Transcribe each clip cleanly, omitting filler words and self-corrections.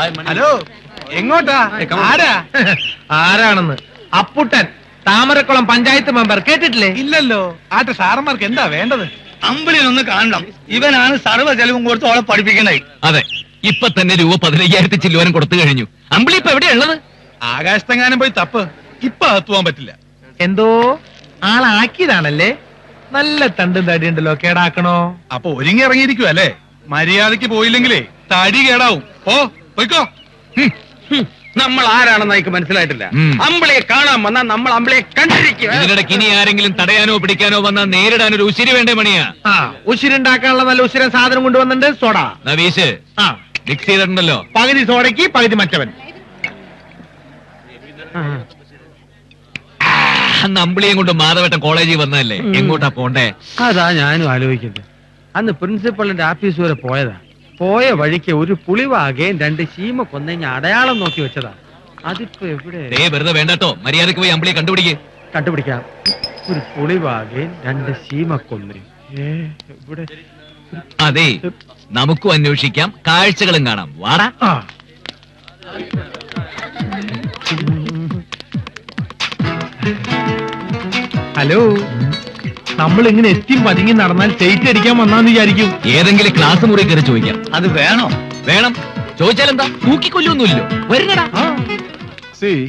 Hello, എങ്ങോട്ടാ? ആരാണെന്ന്? Apputtan, Thamarakulam panchayat member. കേട്ടിട്ടില്ലേ? ഇല്ലല്ലോ. ആട്ടെ, സാറന്മാർക്ക് എന്താ വേണ്ടത്? അമ്പിളിയൊന്ന് കാണണം. ഇവനാണ് സർവ്വ ചെലവും കൊടുത്ത് അവളെ പഠിപ്പിക്കണേ. അതെ, ഇപ്പൊ തന്നെ രൂപ 15,000 ചില്ലുവാനും കൊടുത്തു കഴിഞ്ഞു. അമ്പിളി ഇപ്പൊ എവിടെയുള്ളത്? ആകാശത്തെങ്ങാനും പോയി തപ്പ്. ഇപ്പൊ അകത്തുപോകാൻ പറ്റില്ല. എന്തോ ആളാക്കിയതാണല്ലേ? നല്ല തണ്ടും തടിയുണ്ടല്ലോ, കേടാക്കണോ? അപ്പൊ ഒരുങ്ങി ഇറങ്ങിയിരിക്കും അല്ലേ? മര്യാദക്ക് പോയില്ലെങ്കിലേ തടി കേടാവും. പോയിക്കോ. നമ്മൾ ആരാണെന്ന് എനിക്ക് മനസ്സിലായിട്ടില്ല. അമ്പിളിയെ കാണാൻ വന്നാൽ നമ്മൾ അമ്പിളിയെ കണ്ടിരിക്കുക. ഇതിനിടയ്ക്ക് ഇനി ആരെങ്കിലും തടയാനോ പിടിക്കാനോ വന്നാൽ നേരിടാൻ ഒരു ഉശിരി വേണ്ടേ മണിയാ? ഉശിരുണ്ടാക്കാനുള്ള നല്ല ഉശിരൻ സാധനം കൊണ്ടുവന്നിട്ടുണ്ട്. സോഡ നവീഷ് മിക്സ് ചെയ്തിട്ടുണ്ടല്ലോ. പകുതി സോഡയ്ക്ക് പകുതി മറ്റവൻ. അന്ന് അമ്പിളിയും കൊണ്ട് മാധവേട്ടൻ കോളേജിൽ വന്നതല്ലേ? എങ്ങോട്ടാ പോണ്ടേ? അതാ ഞാനും ആലോചിക്കുന്നത്. അന്ന് പ്രിൻസിപ്പളിന്റെ ആഫീസ് വരെ പോയതാ. പോയ വഴിക്ക് ഒരു പുളിവാകയും 2 ശീമ കൊന്നഞ്ഞ അടയാളം നോക്കി വെച്ചതാ. അതിപ്പോ എവിടെ? വെറുതെ വേണ്ടട്ടോ, മര്യാദക്ക് പോയി അമ്പിളിയെ കണ്ടുപിടിക്കാം. ഒരു പുളിവാകയും 2 ശീമ കൊന്നയും ഇവിടെ. അതെ, നമുക്കും അന്വേഷിക്കാം, കാഴ്ചകളും കാണാം. വാടാ. ഹലോ, നമ്മൾ ഇങ്ങനെ എത്തിയും പതുങ്ങി നടന്നാൽ സ്റ്റേറ്റ് അടിക്കാൻ വന്നാന്ന് വിചാരിക്കും. ഏതെങ്കിലും ക്ലാസ് മുറി കയറി ചോദിക്കാം. അത് വേണോ? വേണം. ചോദിച്ചാലെന്താ? തൂക്കിക്കൊല്ലൊന്നുമില്ലോ. വരുന്നടാ. See,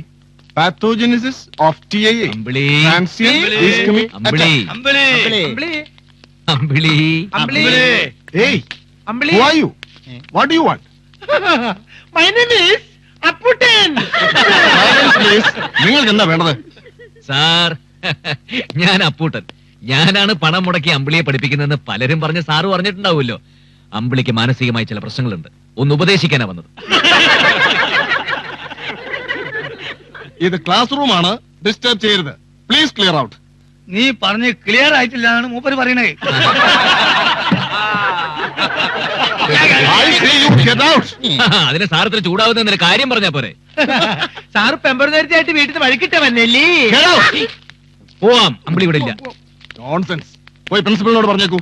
pathogenesis of TIA. Ambili, Transient ischemic Ambili, attack. Ambili, Ambili. Hey, who are you? What do you want? My name is Apputtan. Silence, please. നിങ്ങൾക്ക് എന്താ വേണ്ടത്? സാർ, ഞാൻ അപ്പൂട്ടൻ. ഞാനാണ് പണം മുടക്കി അമ്പിളിയെ പഠിപ്പിക്കുന്നതെന്ന് പലരും പറഞ്ഞ് സാറ് പറഞ്ഞിട്ടുണ്ടാവുമല്ലോ. അമ്പിളിക്ക് മാനസികമായി ചില പ്രശ്നങ്ങളുണ്ട്. ഒന്ന് ഉപദേശിക്കാനാ വന്നത്. ഇത് ക്ലാസ് റൂം ആണ്, ഡിസ്റ്റർബ് ചെയ്യരുത്. Please clear out. നീ പറഞ്ഞ് ക്ലിയർ ആയിട്ടില്ലാണ് മൂപ്പര് പറയണേ. I say you get out. അതിന് സാറത്തിന് ചൂടാവുന്ന കാര്യം പറഞ്ഞാ പോരെ? സാറ് പെമ്പറുന്നേരത്തെയായിട്ട് വീട്ടിൽ നിന്ന് വഴിക്കിട്ട വന്നല്ലേ? Get out. പോവാം, അമ്പിളി ഇവിടെ ഇല്ല. നോൺസെൻസ്. പോയി പ്രിൻസിപ്പലിനോട് പറഞ്ഞേക്കൂ.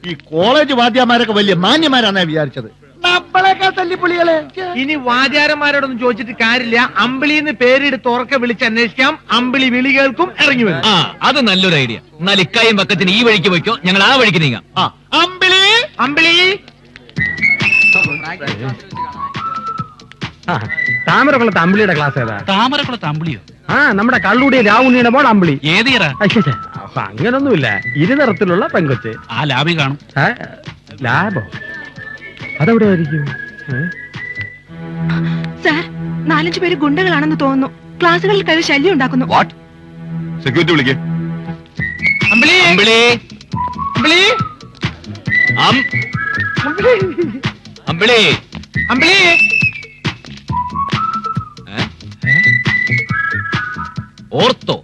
ഈ കോളേജ് വാദ്യമാരൊക്കെ വലിയ മാന്യമാരാണ് വിചാരിച്ചത്. നമ്മളെക്കാൾ തല്ലിപ്പൊളികളെ. ഇനി വാദ്യാരന്മാരോടൊന്നും ചോദിച്ചിട്ട് കാര്യമില്ല. അമ്പിളിന്ന് പേരെടുത്ത് ഉറക്കെ വിളിച്ച് അന്വേഷിക്കാം. അമ്പിളി വിളി കേൾക്കും, ഇറങ്ങി വരും. അത് നല്ലൊരു ഐഡിയ. എന്നാൽ ഇക്കായും പക്കത്തിന് ഈ വഴിക്ക് പോയിക്കോ, ഞങ്ങൾ ആ വഴിക്ക് നീങ്ങാം. അമ്പിളി, അമ്പിളി. താമരക്കുളത്ത് അമ്പിളിയുടെ ക്ലാസ് ഏതാ? താമരക്കുളത്ത് അമ്പിളിയോ? നമ്മുടെ കള്ളുടിയ രാവുണ്ണിയുടെ മോൾ അമ്പിളി. ഏതിയറ? അപ്പൊ അങ്ങനൊന്നുമില്ല. ഇരുനിറത്തിലുള്ള പെങ്കൊച്ച്. ആ ലാബി കാണും. ലാബോ? അതെവിടെ ആയിരിക്കും? സാർ, 4-5 പേര് ഗുണ്ടകളാണെന്ന് തോന്നുന്നു. ക്ലാസ്സുകളിൽ കയറി ശല്യം ഉണ്ടാക്കുന്നു. സെക്യൂരിറ്റി വിളിക്കേ. അമ്പിളി, അമ്പിളി, അമ്പിളി, അമ്പിളി, അമ്പിളി. ഓർത്തോ?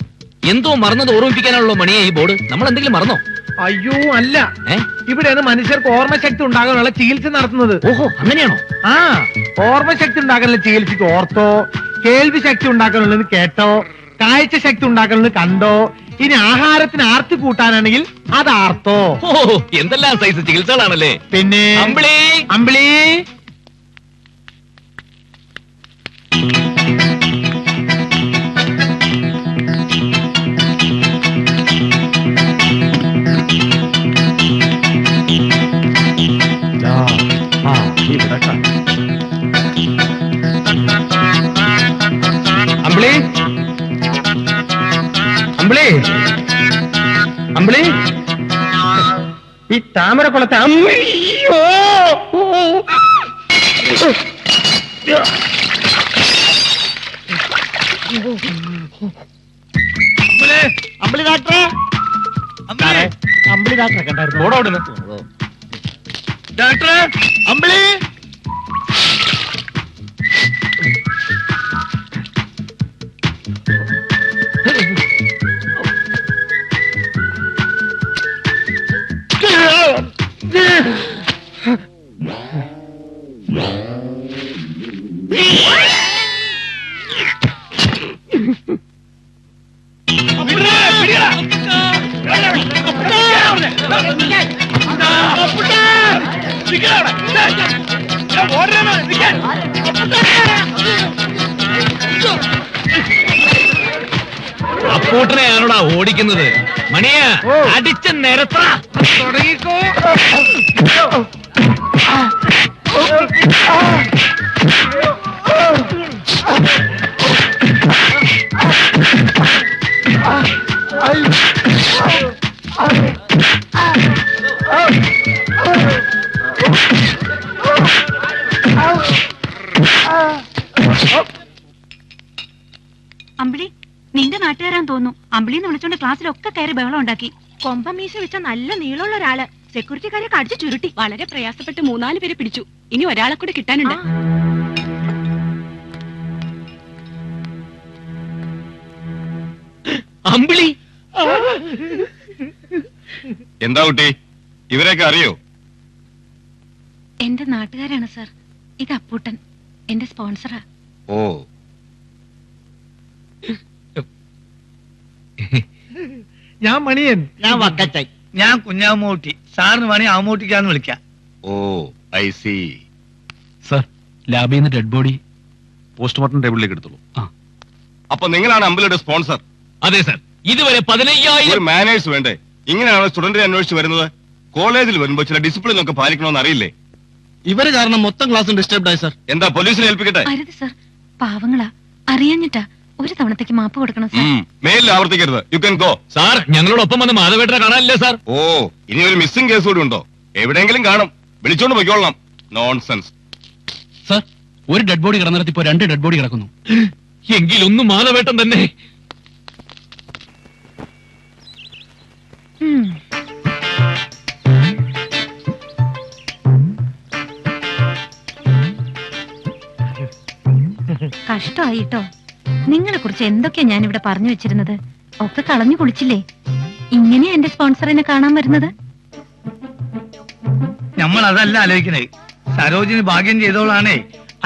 എന്തോ മറന്നത് ഓർമ്മിപ്പിക്കാനുള്ള മണിയെ ഈ ബോർഡ്. നമ്മൾ എന്തെങ്കിലും മറന്നോ? അയ്യോ അല്ല, ഇവിടെയാണ് മനുഷ്യർക്ക് ഓർമ്മശക്തി ഉണ്ടാകാനുള്ള ചികിത്സ നടത്തുന്നത്. ഓഹോ, അങ്ങനെയാണോ? ഓർമ്മശക്തി ഉണ്ടാക്കാനുള്ള ചികിത്സക്ക് ഓർത്തോ, കേൾവി ശക്തി ഉണ്ടാക്കാനുള്ളത് കേട്ടോ, കാഴ്ച ശക്തി ഉണ്ടാക്കാനുള്ളത് കണ്ടോ, ഇനി ആഹാരത്തിന് ആർത്തി കൂട്ടാനാണെങ്കിൽ അത് ആർത്തോ. ഓ, എന്തെല്ലാം സൈസ് ചികിത്സകളാണല്ലേ. പിന്നെ അമ്പിളി, അമ്പിളി. അമ്പിളി, അമ്പിളി, അമ്പിളി. ഈ താമരക്കുളത്തെ അമ്പിളിയോ? അമ്പിളി ഡാക്ടറെ, അമ്പിളി ഡാക്ടറെ കണ്ടായിരുന്നു. ഡോക്ടറെ, അമ്പിളി. അപ്പൂട്ടനെയാണോടാ ഓടിക്കുന്നത്? മണിയ അടിച്ച നിരത്ത തുടങ്ങിക്കോ. അമ്പിളി, നിന്റെ നാട്ടുകാരാന്ന് തോന്നുന്നു. അമ്പിളിന്ന് വിളിച്ചോണ്ട് ക്ലാസ്സിലൊക്കെ കയറി ബഹളം ഉണ്ടാക്കി. കൊമ്പമീശ വെച്ച നല്ല നീളമുള്ള ഒരാള് സെക്യൂരിറ്റിക്കാരെ കടിച്ചു ചുരുട്ടി. വളരെ പ്രയാസപ്പെട്ട് 3-4 പേരെ പിടിച്ചു. ഇനി ഒരാളെ കൂടെ കിട്ടാനുണ്ട്. അമ്പിളി, എന്താ കുട്ടി, ഇവരെയൊക്കെ അറിയോ? എന്റെ നാട്ടുകാരാണ് സാർ. ഇത് അപ്പൂട്ടൻ, എന്റെ സ്പോൺസറാ. ഓ, ഞാൻ മണിയൻ. ഞാൻ വക്കച്ചായി. ഞാൻ കുഞ്ഞാമൂട്ടി. സാറിന് വേണേ ആമൂട്ടിക്കാന്ന് വിളിക്കാം. ഓ, ഐ സി. സർ, ലാബിൽ നിന്ന് ഡെഡ് ബോഡി പോസ്റ്റ്മോർട്ടം ടേബിളിലേക്ക് എടുത്തോളൂ. അപ്പൊ നിങ്ങളാണ് അമ്പലയുടെ സ്പോൺസർ? അതെ സർ. ഇതുവരെ 15,000 ഒരു മാനേഴ്സ് വേണ്ടേ? ഇങ്ങനെയാണ് സ്റ്റുഡന്റിനെ അന്വേഷിച്ച് വരുന്നത്. കോളേജിൽ വരുമ്പോ ചില ഡിസിപ്ലിൻ ഒക്കെ പാലിക്കണമെന്ന് അറിയില്ലേ? ഇവര് കാരണം മൊത്തം ക്ലാസ്സും ഡിസ്റ്റർബ്ഡ് ആയി സർ. എന്താ പോലീസിനെ ഏൽപ്പിക്കട്ടെ? അരുത് സാർ, പാവങ്ങളാ. അറിയാഞ്ഞിട്ടാ. ഒരു തവണത്തേക്ക് മാപ്പ് കൊടുക്കണം സാർ. മേലിൽ ആവർത്തിക്കരുത്. You can go. സാർ, ഞങ്ങളോടൊപ്പം വന്ന് മാധവേട്ടനെ കാണാനില്ലേ സാർ? ഓ, ഇനി ഒരു മിസ്സിംഗ് കേസ് കൂടി ഉണ്ടോ? എവിടെയെങ്കിലും കാണും. വിളിച്ചോണ്ട് പോയിക്കോളണം. നോൺസെൻസ്. സർ, ഒരു ഡെഡ് ബോഡി കിടന്നിടത്ത് ഇപ്പോ 2 ഡെഡ് ബോഡി കിടക്കുന്നു. എങ്കിലൊന്ന് മാധവേട്ടൻ തന്നെ. കഷ്ടമായിട്ടോ. നിങ്ങളെ കുറിച്ച് എന്തൊക്കെയാ ഞാൻ ഇവിടെ പറഞ്ഞു വെച്ചിരുന്നത്. ഒക്കെ കളഞ്ഞു കുളിച്ചില്ലേ. ഇങ്ങനെയാ എന്റെ സ്പോൺസറിനെ കാണാൻ വരുന്നത്. നമ്മൾ അതല്ല ആലോചിക്കണേ. സരോജിനി ഭാഗ്യം ചെയ്തോളാണേ.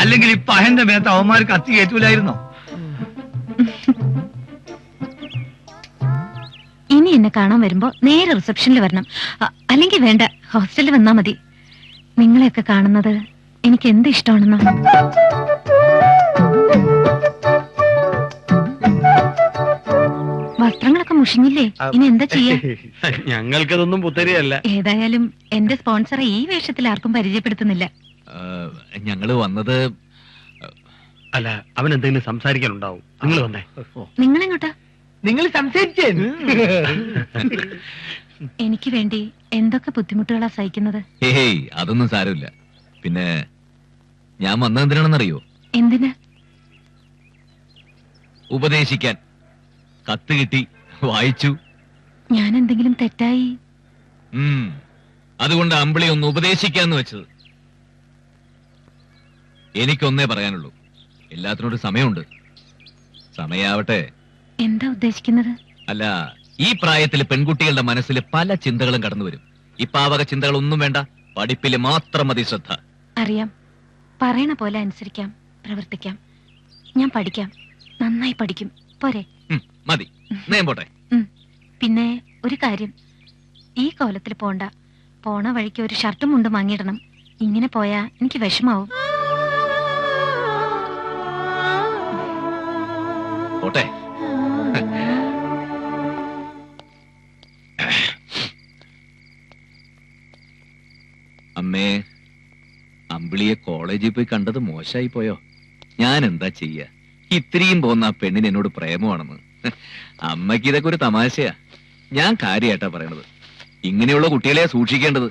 അല്ലെങ്കിൽ ഇപ്പൊ അഹന്റെ മേത്ത് അവന്മാർ കത്തി കയറ്റൂലായിരുന്നോ? ഇനി എന്നെ കാണാൻ വരുമ്പോ നേരെ റിസപ്ഷനിൽ വരണം. അല്ലെങ്കിൽ വേണ്ട, ഹോസ്റ്റലിൽ വന്നാ മതി. നിങ്ങളെയൊക്കെ കാണുന്നത് എനിക്ക് എന്ത് ഇഷ്ടമാണെന്നാ. വസ്ത്രങ്ങളൊക്കെ മുഷിഞ്ഞില്ലേ? ഇനി എന്താ ചെയ്യാ? ഞങ്ങൾക്കതൊന്നും പുത്തരിയല്ല. ഏതായാലും എന്റെ സ്പോൺസറെ ഈ വേഷത്തിൽ ആർക്കും പരിചയപ്പെടുത്തുന്നില്ല. ഞങ്ങള് വന്നത് അല്ല, അവൻ എന്തെങ്കിലും സംസാരിക്കാനുണ്ടാവും. നിങ്ങൾ വന്നേ. നിങ്ങളെങ്ങോട്ടാ? നിങ്ങൾ സംസാരിച്ചേ. എനിക്ക് വേണ്ടി എന്തൊക്കെ ബുദ്ധിമുട്ടുകളാ സഹിക്കുന്നത്. ഹേയ്, അതൊന്നും സാരമില്ല. പിന്നെ ഞാൻ വന്നതെന്തിനാണെന്നറിയോ? എന്തിന്? ഉപദേശിക്കാൻ. കത്ത് കിട്ടി, വായിച്ചു. ഞാൻ എന്തെങ്കിലും തെറ്റായി? അതുകൊണ്ട് അമ്പിളി ഒന്ന് ഉപദേശിക്കാന്ന് വെച്ചത്. എനിക്കൊന്നേ പറയാനുള്ളൂ, എല്ലാത്തിനോടും സമയമുണ്ട്. സമയാവട്ടെ. എന്താ ഉദ്ദേശിക്കുന്നത്? അല്ല, ഈ പ്രായത്തിൽ പെൺകുട്ടികളുടെ മനസ്സിൽ പല ചിന്തകളും കടന്നു വരും. ഇപ്പാവക ചിന്തകളൊന്നും വേണ്ട, പഠിപ്പില് മാത്രം മതി ശ്രദ്ധ. അറിയാം. പറയണ പോലെ അനുസരിക്കാം, പ്രവർത്തിക്കാം. ഞാൻ പഠിക്കാം, നന്നായി പഠിക്കും. പോരെ? മതി, ഞാൻ പോട്ടെ. പിന്നെ ഒരു കാര്യം, ഈ കോലത്തിൽ പോണ്ട. പോണ വഴിക്ക് ഒരു ഷർട്ടും മുണ്ടും വാങ്ങിയിടണം. ഇങ്ങനെ പോയാ എനിക്ക് വിഷമാവും. പോട്ടെ. അമ്മേ, അമ്പിളിയെ കോളേജിൽ പോയി കണ്ടത് മോശമായി പോയോ? ഞാൻ എന്താ ചെയ്യ? ഇത്രയും പോന്ന ആ പെണ്ണിന് എന്നോട് പ്രേമമാണെന്ന്. അമ്മയ്ക്ക് ഇതൊക്കെ ഒരു തമാശയാ. ഞാൻ കാര്യമായിട്ടാ പറയണത്. ഇങ്ങനെയുള്ള കുട്ടികളെ സൂക്ഷിക്കേണ്ടത്.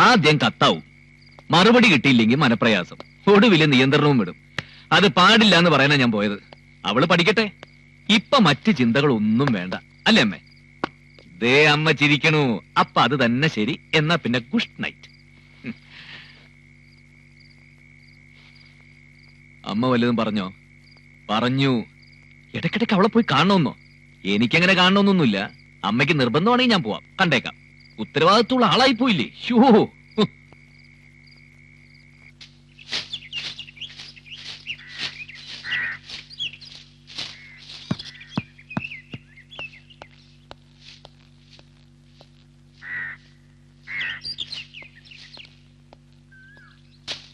ആദ്യം കത്താവും, മറുപടി കിട്ടിയില്ലെങ്കിൽ മനപ്രയാസം, ഒടുവില് നിയന്ത്രണവും വിടും. അത് പാടില്ല എന്ന് പറയാനാ ഞാൻ പോയത്. അവള് പഠിക്കട്ടെ. ഇപ്പൊ മറ്റ് ചിന്തകളൊന്നും വേണ്ട, അല്ലേ അമ്മേ? ദേ അമ്മ ചിരിക്കണു. അപ്പൊ അത് തന്നെ ശരി. എന്നാ പിന്നെ ഗുഡ് നൈറ്റ്. അമ്മ വല്ലതും പറഞ്ഞോ? പറഞ്ഞു. ഇടയ്ക്കിടയ്ക്ക് അവളെ പോയി കാണണമെന്നോ? എനിക്കങ്ങനെ കാണണമെന്നൊന്നുമില്ല. അമ്മയ്ക്ക് നിർബന്ധമാണെങ്കിൽ ഞാൻ പോവാം, കണ്ടേക്കാം. ഉത്തരവാദിത്തമുള്ള ആളായി പോയില്ലേ? ഷോ.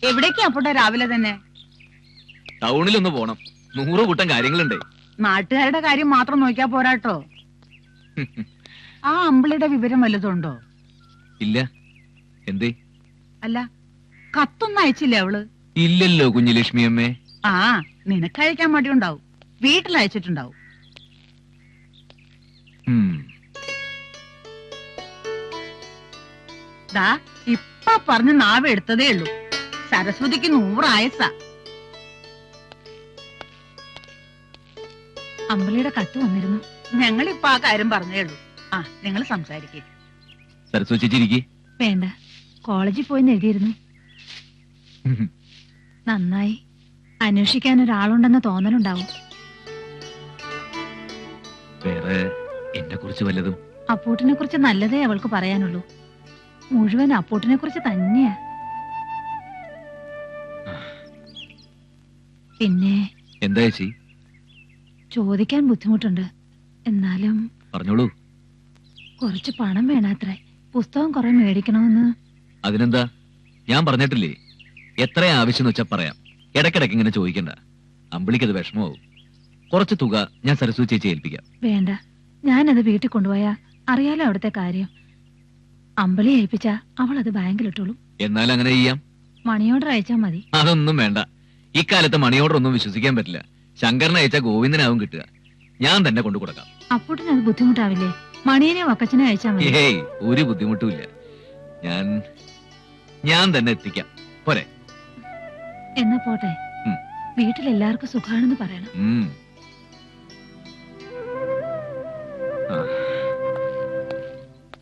എവിടേക്കാ അപ്പോട്ടെ രാവിലെ തന്നെ? ടൗണിലൊന്ന് പോണം, 100 കൂട്ടം കാര്യങ്ങളുണ്ടേ. നാട്ടുകാരുടെ കാര്യം മാത്രം നോക്കിയാ പോരാട്ടോ. ആ അമ്പിളിയുടെ വിവരം വല്ലതുണ്ടോ? ഇല്ല. എന്തേ? അല്ല, കത്തൊന്നും അയച്ചില്ലേ അവള്? ഇല്ലല്ലോ കുഞ്ഞുലക്ഷ്മി അമ്മേ. ആ, നിനക്കയക്കാൻ മടിയുണ്ടാവും, വീട്ടിൽ അയച്ചിട്ടുണ്ടാവും. ദാ ഇപ്പൊ പറഞ്ഞ് നാവ് എടുത്തതേ ഉള്ളൂ. സരസ്വതിക്ക് 100 ആയസ. അമ്പിളിയുടെ കത്ത് വന്നിരുന്നു. ഞങ്ങളിപ്പൊ ആ കാര്യം പറഞ്ഞേ ഉള്ളൂ. ആ, നിങ്ങൾ സംസാരിക്കേ. സരസ്വതി ചേച്ചി വേണ്ട, കോളേജിൽ പോയി എഴുതിയിരുന്നു. നന്നായി. അന്വേഷിക്കാൻ ഒരാളുണ്ടെന്ന് തോന്നലുണ്ടാവും. വേറെ എന്നെ കുറിച്ച് വല്ലതും? അപ്പൂട്ടിനെ കുറിച്ച് നല്ലതേ അവൾക്ക് പറയാനുള്ളൂ. മുഴുവൻ അപ്പൂട്ടിനെ കുറിച്ച് തന്നെയാ. പിന്നെ എന്താ ചേച്ചി? ചോദിക്കാൻ ബുദ്ധിമുട്ടുണ്ട്, എന്നാലും പറഞ്ഞോളൂ. കുറച്ച് പണം വേണാത്രേ. പുസ്തകം കുറെ മേടിക്കണമെന്ന്. അതിനെന്താ, ഞാൻ പറഞ്ഞിട്ടില്ലേ, എത്ര ആവശ്യം വെച്ചാ പറയാം. ഇടയ്ക്കിടയ്ക്ക് ഇങ്ങനെ ചോദിക്കണ്ട, അമ്പിളിക്കത് വിഷമമാവും. കുറച്ച് തുക ഞാൻ സരസ്വതി ചേച്ചി ഏൽപ്പിക്കാം. വേണ്ട, ഞാനത് വീട്ടിൽ കൊണ്ടുപോയാ അറിയാലോ അവിടുത്തെ കാര്യം. അമ്പിളി ഏൽപ്പിച്ചാ അവൾ അത് ബാങ്കിലിട്ടോളും. എന്നാൽ അങ്ങനെ ചെയ്യാം. മണി ഓർഡർ അയച്ചാ മതി. അതൊന്നും വേണ്ട, ഇക്കാലത്ത് മണി ഓർഡർ ഒന്നും വിശ്വസിക്കാൻ പറ്റില്ല. ശങ്കരനെ അയച്ചാ ഗോവിന്ദനാവും കിട്ടുക. ഞാൻ തന്നെ കൊണ്ടു കൊടുക്കാം. അപ്പൂട്ടിന് അത് ബുദ്ധിമുട്ടാവില്ലേ? മണിയനെ വക്കച്ചനെ അയച്ചാ മതി. ഏയ്, ഒരു ബുദ്ധിമുട്ടുമില്ല. ഞാൻ തന്നെ എത്തിക്കാം. പോരെ? എന്നാ പോട്ടെ. വീട്ടിലെല്ലാവർക്കും സുഖാണെന്ന് പറയണം. ആ